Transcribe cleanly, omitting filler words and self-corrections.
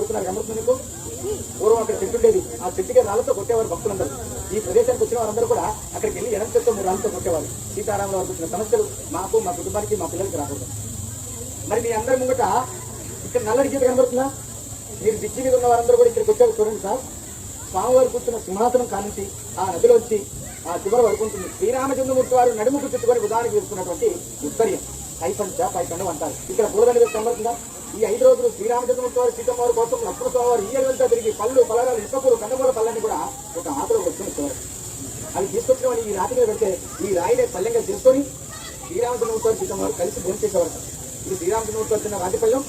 కొడుతున్నారు కనబడుతుంది మీకు. పూర్వం అక్కడ చెట్టు ఉండేది, ఆ చెట్టుకి రాళ్ళతో కొట్టేవారు భక్తులందరూ. ఈ ప్రదేశానికి వచ్చిన వారందరూ కూడా అక్కడికి వెళ్ళి ఎడం చెట్టు 3 రాళ్ళతో కొట్టేవారు. సీతారాముల వారికి వచ్చిన సమస్యలు మాకు, మా కుటుంబానికి, మా పిల్లలకి రాకూడదు. మరి మీ అందరి ముంగట ఇక్కడ నల్లడి గీత కనబడుతుందా? మీరు దిచ్చి మీద ఉన్న వారందరూ కూడా ఇక్కడికి వచ్చారు చూడండి సార్. స్వామివారు కూర్చున్న సింహాసనం కానుంచి ఆ నదిలోంచి ఆ చివరి వరకు ఉంటుంది. శ్రీరామచంద్రమూర్తి వారు నడుముకు చుట్టుకొని ఉదాహరణకు వేసుకున్నటువంటి ఉత్తర్యం పైపంచం అంటారు. ఇక్కడ పూలదండ వేసి కనబడుతుందా? ఈ 5 రోజులు శ్రీరామచంద్రమూర్తి వారు, సీతమ్మ వారి కోసం లక్ష్మణ స్వామి వారు ఈయలంతా తిరిగి పళ్ళు, పలరాలు, ఇసుకూరు, కందమూల పళ్ళని కూడా ఒక ఆటలో వచ్చుకునేవారు. అవి తీసుకొచ్చిన వాళ్ళు ఈ రాతి మీద పెడితే ఈ రాయినే పల్లెంగా తీసుకొని శ్రీరామచంద్రమూర్తి వారు, సీతమ్మ వారు కలిసి భోజనం చేసేవారు. ఇది శ్రీరామచంద్రమూర్తి వారు తిన్న రాతి పళ్ళం.